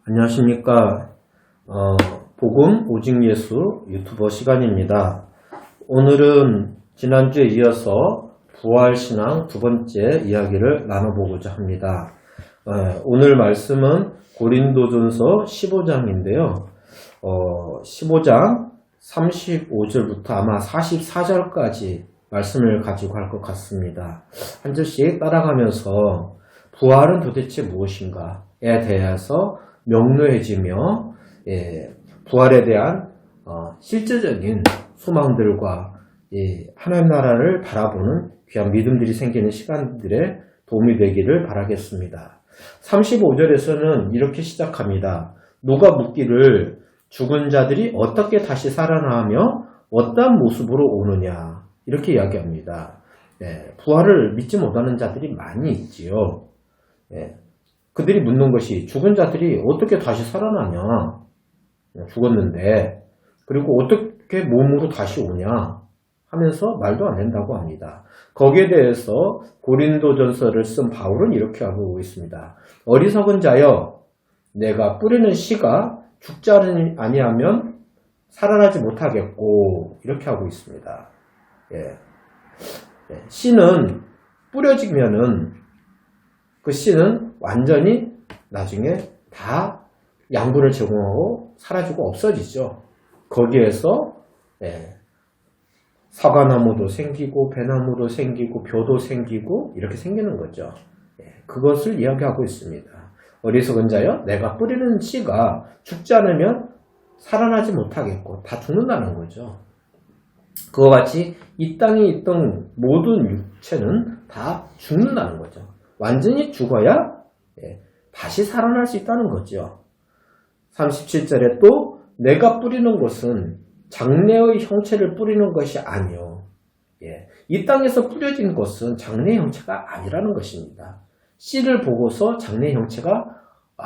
안녕하십니까. 복음 오직 예수 유튜버 시간입니다. 오늘은 지난주에 이어서 부활신앙 두 번째 이야기를 나눠보고자 합니다. 오늘 말씀은 고린도전서 15장인데요. 15장 35절부터 아마 44절까지 말씀을 가지고 할 것 같습니다. 한 절씩 따라가면서 부활은 도대체 무엇인가에 대해서 명료해지며 부활에 대한 실제적인 소망들과 하나님 나라를 바라보는 귀한 믿음들이 생기는 시간들에 도움이 되기를 바라겠습니다. 35절에서는 이렇게 시작합니다. 누가 묻기를 죽은 자들이 어떻게 다시 살아나며 어떠한 모습으로 오느냐 이렇게 이야기합니다. 부활을 믿지 못하는 자들이 많이 있지요. 그들이 묻는 것이 죽은 자들이 어떻게 다시 살아나냐, 죽었는데, 그리고 어떻게 몸으로 다시 오냐 하면서 말도 안 된다고 합니다. 거기에 대해서 고린도전서를 쓴 바울은 이렇게 하고 있습니다. 어리석은 자여, 내가 뿌리는 씨가 죽지 아니하면 살아나지 못하겠고, 이렇게 하고 있습니다. 씨는 뿌려지면은 그 씨는 완전히 나중에 다 양분을 제공하고 사라지고 없어지죠. 거기에서 사과나무도 생기고 배나무도 생기고 벼도 생기고 이렇게 생기는 거죠. 그것을 이야기하고 있습니다. 어리석은 자여, 내가 뿌리는 씨가 죽지 않으면 살아나지 못하겠고 다 죽는다는 거죠. 그와 같이 이 땅에 있던 모든 육체는 다 죽는다는 거죠. 완전히 죽어야 다시 살아날 수 있다는 거죠. 37절에 또 내가 뿌리는 것은 장래의 형체를 뿌리는 것이 아니요. 이 땅에서 뿌려진 것은 장래의 형체가 아니라는 것입니다. 씨를 보고서 장래의 형체가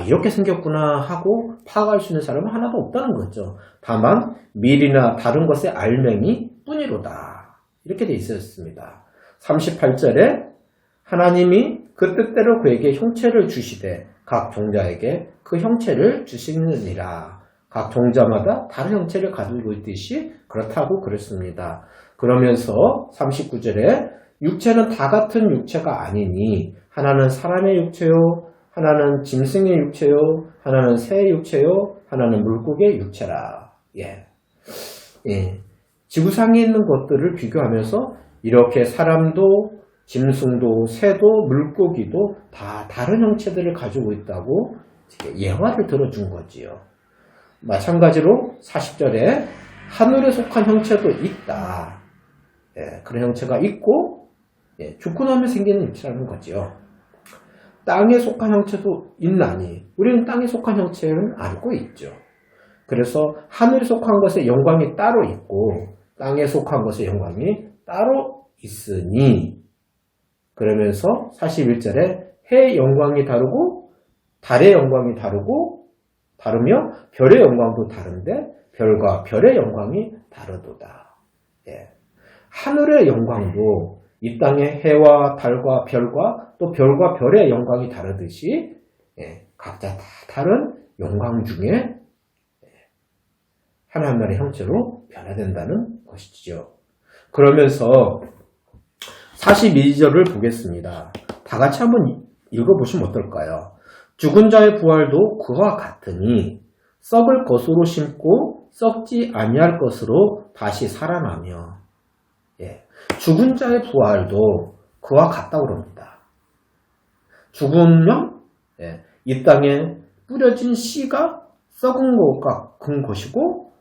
이렇게 생겼구나 하고 파악할 수 있는 사람은 하나도 없다는 거죠. 다만 밀이나 다른 것의 알맹이 뿐이로다. 이렇게 돼 있었습니다. 38절에 하나님이 그 뜻대로 그에게 형체를 주시되 각 종자에게 그 형체를 주시느니라. 각 종자마다 다른 형체를 가지고 있듯이 그렇다고 그랬습니다. 그러면서 39절에 육체는 다 같은 육체가 아니니 하나는 사람의 육체요, 하나는 짐승의 육체요, 하나는 새의 육체요, 하나는 물고기의 육체라. 지구상에 있는 것들을 비교하면서 이렇게 사람도 짐승도 새도 물고기도 다 다른 형체들을 가지고 있다고 예화를 들어준 거지요. 마찬가지로 40절에 하늘에 속한 형체도 있다. 그런 형체가 있고 죽고 나면 생기는 형체라는 거지요. 땅에 속한 형체도 있나니 우리는 땅에 속한 형체는 알고 있죠. 그래서 하늘에 속한 것의 영광이 따로 있고 땅에 속한 것의 영광이 따로 있으니 그러면서 41절에 해의 영광이 다르고 달의 영광이 다르며 별의 영광도 다른데 별과 별의 영광이 다르도다. 하늘의 영광도 이 땅의 해와 달과 별과 또 별과 별의 영광이 다르듯이 각자 다 다른 영광 중에 하나님 나라의 형체로 변화된다는 것이죠. 그러면서 42절을 보겠습니다. 다 같이 한번 읽어보시면 어떨까요? 죽은 자의 부활도 그와 같으니 썩을 것으로 심고 썩지 아니할 것으로 다시 살아나며 죽은 자의 부활도 그와 같다고 그럽니다. 죽으면 이 땅에 뿌려진 씨가 썩은 것 같은 것이고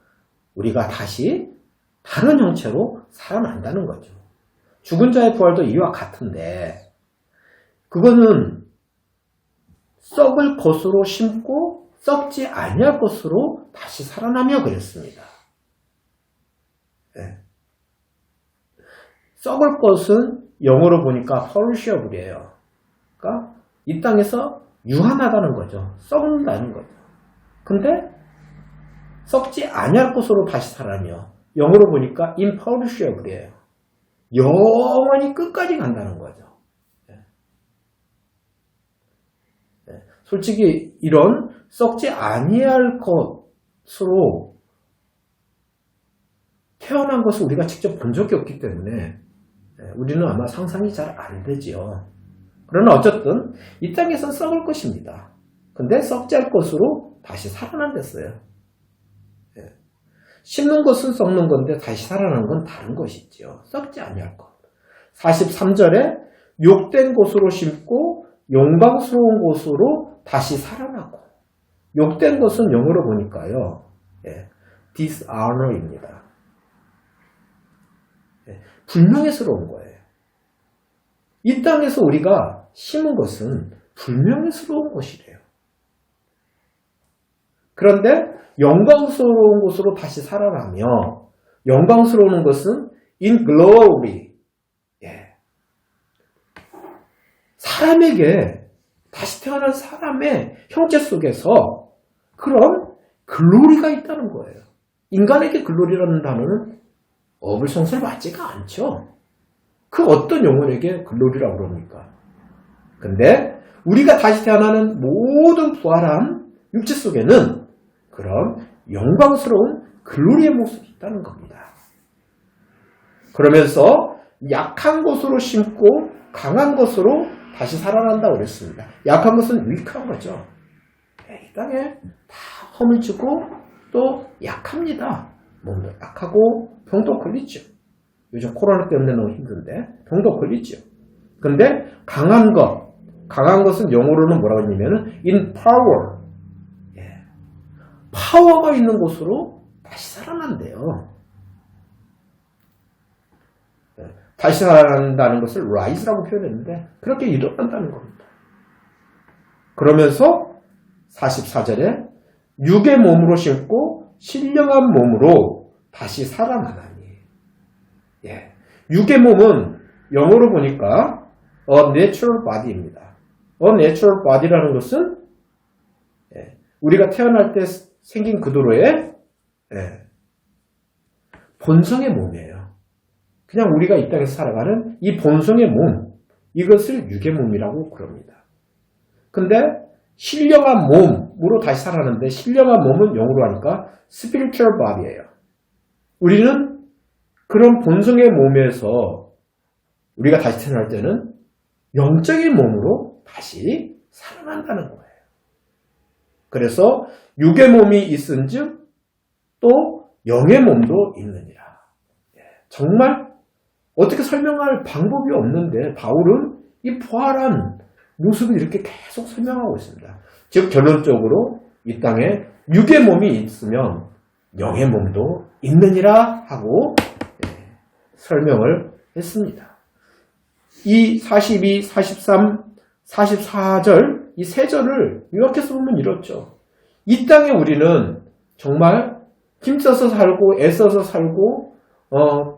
우리가 다시 다른 형체로 살아난다는 거죠. 죽은 자의 부활도 이와 같은데 그거는 썩을 것으로 심고 썩지 아니할 것으로 다시 살아나며 그랬습니다. 썩을 것은 영어로 보니까 perishable이에요. 그러니까 이 땅에서 유한하다는 거죠. 썩는다는 거죠. 근데 썩지 아니할 것으로 다시 살아나며 영어로 보니까 imperishable이에요. 영원히 끝까지 간다는 거죠. 솔직히 이런 썩지 아니할 것으로 태어난 것을 우리가 직접 본 적이 없기 때문에 우리는 아마 상상이 잘 안 되지요. 그러나 어쨌든 이 땅에선 썩을 것입니다. 근데 썩지 않을 것으로 다시 살아난댔어요. 심는 것은 썩는 건데 다시 살아나는 건 다른 것이지요. 썩지 아니할 것. 43절에 욕된 곳으로 심고 영광스러운 곳으로 다시 살아나고, 욕된 것은 영어로 보니까요, dishonor입니다. 불명예스러운 거예요. 이 땅에서 우리가 심은 것은 불명예스러운 것이래요. 그런데 영광스러운 곳으로 다시 살아나며, 영광스러운 것은 in glory, 사람에게, 다시 태어난 사람의 형체 속에서 그런 글로리가 있다는 거예요. 인간에게 글로리라는 단어는 어불성설 맞지가 않죠. 그 어떤 영혼에게 글로리라고 그럽니까? 근데 우리가 다시 태어나는 모든 부활한 육체 속에는 그런 영광스러운 글로리의 모습이 있다는 겁니다. 그러면서 약한 것으로 심고 강한 것으로 다시 살아난다고 그랬습니다. 약한 것은 위크한 거죠. 이 땅에 다 허물 치고 또 약합니다. 몸도 약하고 병도 걸리죠. 요즘 코로나 때문에 너무 힘든데 병도 걸리죠. 근데 강한 것은 영어로는 뭐라고 하냐면은 in power, 파워가 있는 곳으로 다시 살아난대요. 다시 살아난다는 것을 rise라고 표현했는데 그렇게 일어난다는 겁니다. 그러면서 44절에 육의 몸으로 심고 신령한 몸으로 다시 살아나다니. 육의 몸은 영어로 보니까 a natural body입니다. a natural body라는 것은 우리가 태어날 때 생긴 그대로의 본성의 몸이에요. 그냥 우리가 이 땅에서 살아가는 이 본성의 몸, 이것을 육의 몸이라고 그럽니다. 근데 신령한 몸으로 다시 살아나는데, 신령한 몸은 영어로 하니까 spiritual body예요. 우리는 그런 본성의 몸에서 우리가 다시 태어날 때는 영적인 몸으로 다시 살아난다는 거예요. 그래서 육의 몸이 있은즉 또 영의 몸도 있느니라. 정말 어떻게 설명할 방법이 없는데 바울은 이 부활한 모습을 이렇게 계속 설명하고 있습니다. 즉 결론적으로 이 땅에 육의 몸이 있으면 영의 몸도 있느니라 하고 설명을 했습니다. 이 42, 43, 44절 이 세 절을 요약해서 보면 이렇죠. 이 땅에 우리는 정말 힘써서 살고 애써서 살고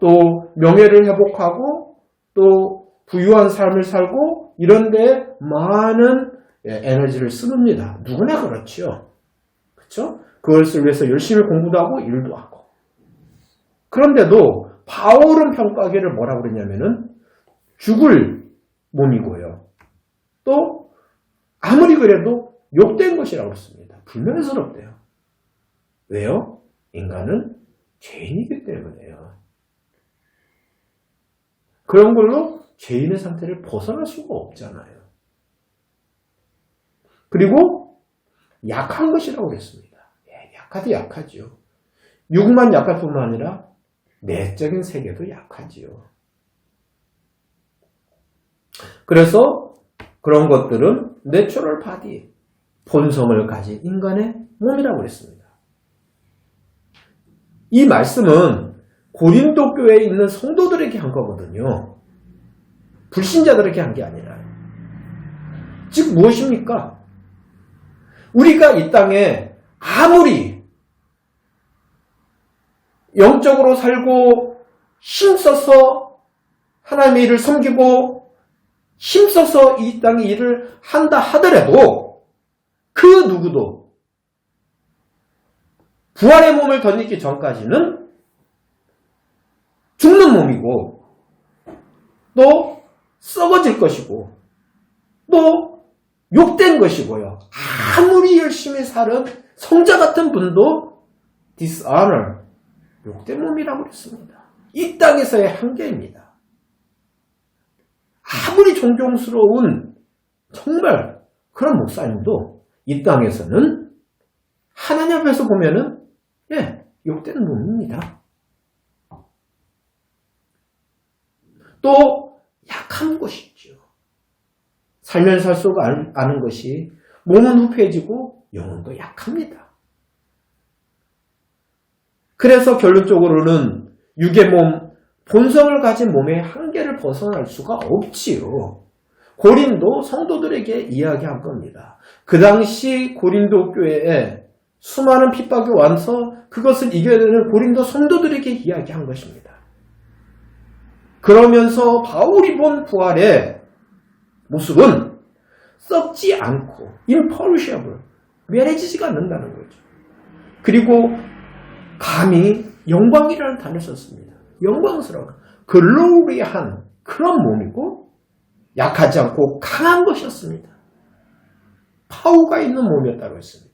또 명예를 회복하고 또 부유한 삶을 살고 이런 데 많은 에너지를 씁니다. 누구나 그렇죠. 그렇죠? 그것을 위해서 열심히 공부도 하고 일도 하고. 그런데도 바울은 평가하기를 뭐라고 그러냐면은 죽을 몸이고요. 또 아무리 그래도 욕된 것이라고 했습니다. 불명예스럽대요. 왜요? 인간은 죄인이기 때문에요. 그런 걸로 죄인의 상태를 벗어날 수가 없잖아요. 그리고 약한 것이라고 그랬습니다. 약하도 약하죠. 육만 약할 뿐만 아니라 내적인 세계도 약하지요. 그래서 그런 것들은 내추럴 바디, 본성을 가진 인간의 몸이라고 그랬습니다. 이 말씀은 고린도 교회에 있는 성도들에게 한 거거든요. 불신자들에게 한 게 아니라. 즉 무엇입니까? 우리가 이 땅에 아무리 영적으로 살고 힘써서 하나님의 일을 섬기고 힘써서 이 땅의 일을 한다 하더라도 그 누구도 부활의 몸을 덧입기 전까지는 죽는 몸이고 또 썩어질 것이고 또 욕된 것이고요. 아무리 열심히 사는 성자 같은 분도 dishonor, 욕된 몸이라고 그랬습니다. 이 땅에서의 한계입니다. 아무리 존경스러운 정말 그런 목사님도 이 땅에서는 하나님 앞에서 보면은 욕된 몸입니다. 또 약한 것이죠. 살면 살수록 아는 것이 몸은 후패해지고 영혼도 약합니다. 그래서 결론적으로는 육의 몸, 본성을 가진 몸의 한계를 벗어날 수가 없지요. 고린도 성도들에게 이야기한 겁니다. 그 당시 고린도 교회에 수많은 핍박이 와서 그것을 이겨야 되는 고린도 성도들에게 이야기한 것입니다. 그러면서 바울이 본 부활의 모습은 썩지 않고 imperishable, 멸해지지가 않는다는 거죠. 그리고 감히 영광이라는 단어를 썼습니다. 영광스러운, 글로리한 그런 몸이고 약하지 않고 강한 것이었습니다. 파워가 있는 몸이었다고 했습니다.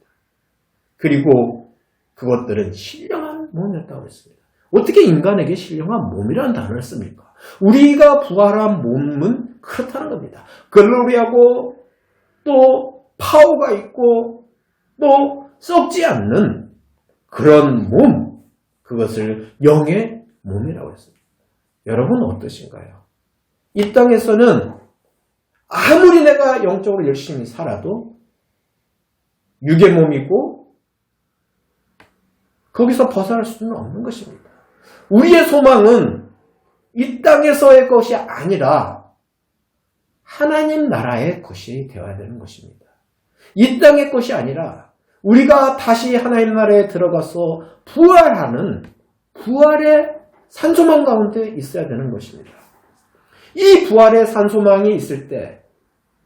그리고 그것들은 신령한 몸이었다고 했습니다. 어떻게 인간에게 신령한 몸이라는 단어를 씁니까? 우리가 부활한 몸은 그렇다는 겁니다. 글로리하고 또 파워가 있고 또 썩지 않는 그런 몸, 그것을 영의 몸이라고 했습니다. 여러분 어떠신가요? 이 땅에서는 아무리 내가 영적으로 열심히 살아도 육의 몸이고 거기서 벗어날 수는 없는 것입니다. 우리의 소망은 이 땅에서의 것이 아니라 하나님 나라의 것이 되어야 되는 것입니다. 이 땅의 것이 아니라 우리가 다시 하나님 나라에 들어가서 부활하는 부활의 산소망 가운데 있어야 되는 것입니다. 이 부활의 산소망이 있을 때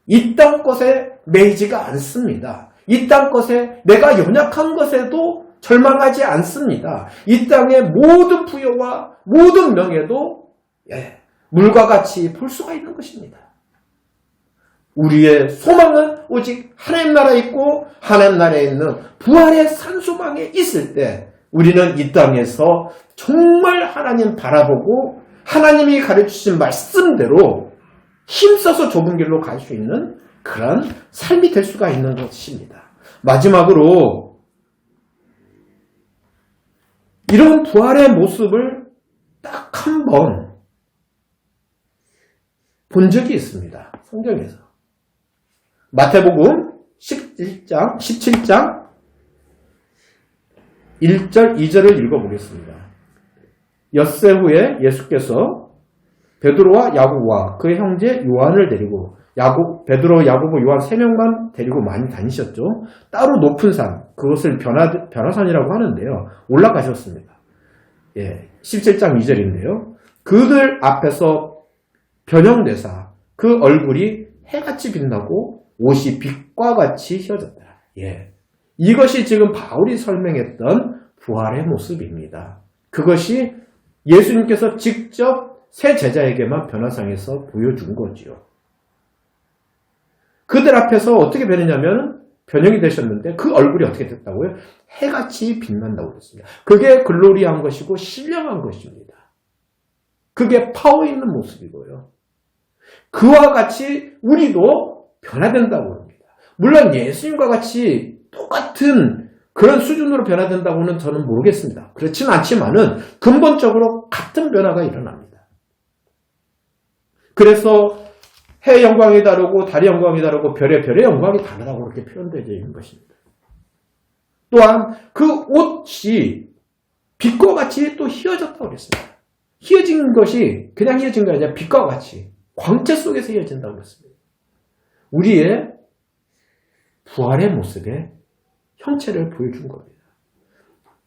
이 땅 것에 매이지가 않습니다. 이 땅 것에 내가 연약한 것에도 절망하지 않습니다. 이 땅의 모든 부여와 모든 명예도 물과 같이 볼 수가 있는 것입니다. 우리의 소망은 오직 하나님 나라에 있고 하나님 나라에 있는 부활의 산소망에 있을 때 우리는 이 땅에서 정말 하나님 바라보고 하나님이 가르치신 말씀대로 힘써서 좁은 길로 갈 수 있는 그런 삶이 될 수가 있는 것입니다. 마지막으로 이런 부활의 모습을 딱 한 번 본 적이 있습니다. 성경에서. 마태복음 17장 1절 2절을 읽어보겠습니다. 엿새 후에 예수께서 베드로와 야고보와 그의 형제 요한을 데리고 베드로, 야고보, 요한 3명만 데리고 많이 다니셨죠. 따로 높은 산, 그것을 변화산이라고 하는데요. 올라가셨습니다. 17장 2절인데요. 그들 앞에서 변형되사 그 얼굴이 해같이 빛나고 옷이 빛과 같이 휘어졌더라. 이것이 지금 바울이 설명했던 부활의 모습입니다. 그것이 예수님께서 직접 세 제자에게만 변화상에서 보여준 거지요. 그들 앞에서 어떻게 변했냐면 변형이 되셨는데 그 얼굴이 어떻게 됐다고요? 해같이 빛난다고 그랬습니다. 그게 글로리한 것이고 신령한 것입니다. 그게 파워 있는 모습이고요. 그와 같이 우리도 변화된다고 합니다. 물론 예수님과 같이 똑같은 그런 수준으로 변화된다고는 저는 모르겠습니다. 그렇지는 않지만은 근본적으로 같은 변화가 일어납니다. 그래서 해의 영광이 다르고 달의 영광이 다르고 별의 영광이 다르다고 그렇게 표현되어 있는 것입니다. 또한 그 옷이 빛과 같이 또 휘어졌다고 그랬습니다. 휘어진 것이 그냥 휘어진 게 아니라 빛과 같이 광채 속에서 휘어진다고 그랬습니다. 우리의 부활의 모습에 형체를 보여준 겁니다.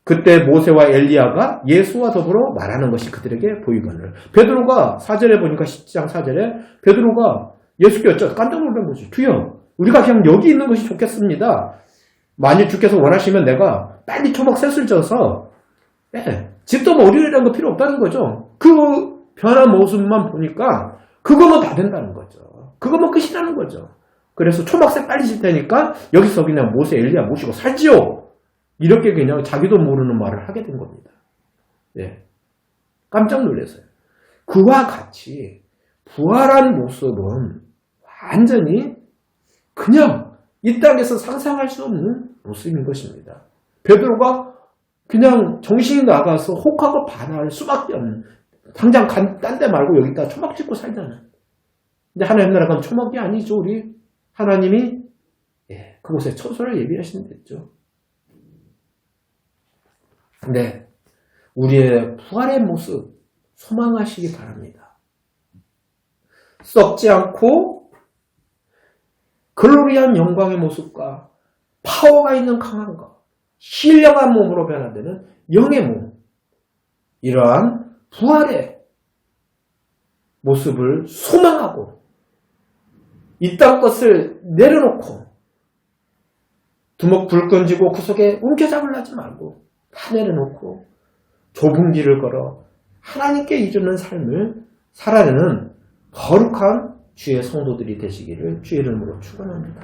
그때 모세와 엘리야가 예수와 더불어 말하는 것이 그들에게 보이거늘. 베드로가 4절에 보니까 10장 4절에 베드로가 예수께 여쭤 깜짝 놀란 거죠. 주여, 우리가 그냥 여기 있는 것이 좋겠습니다. 만일 주께서 원하시면 내가 빨리 초막 셋을 져서 집도 어린이라는 거 필요 없다는 거죠. 그 변한 모습만 보니까 그거면 다 된다는 거죠. 그거면 끝이라는 거죠. 그래서 초막새 빨리 질 테니까 여기서 그냥 모세 엘리야 모시고 살지요. 이렇게 그냥 자기도 모르는 말을 하게 된 겁니다. 예. 깜짝 놀라서요. 그와 같이 부활한 모습은 완전히 그냥 이 땅에서 상상할 수 없는 모습인 것입니다. 베드로가 그냥 정신이 나가서 혹하고 반할 수밖에 없는, 당장 딴 데 말고 여기다 초막 짓고 살잖아. 근데 하나님 나라 가면 초막이 아니죠. 우리 하나님이 그곳에 처소를 예비하신댔죠. 근데 우리의 부활의 모습 소망하시기 바랍니다. 썩지 않고 글로리한 영광의 모습과 파워가 있는 강한 것, 신령한 몸으로 변화되는 영의 몸, 이러한 부활의 모습을 소망하고 이 땅 것을 내려놓고 두목 불 끈지고 그 속에 움켜잡으려 하지 말고 다 내려놓고 좁은 길을 걸어 하나님께 이르는 삶을 살아내는 거룩한 주의 성도들이 되시기를 주의 이름으로 축원합니다.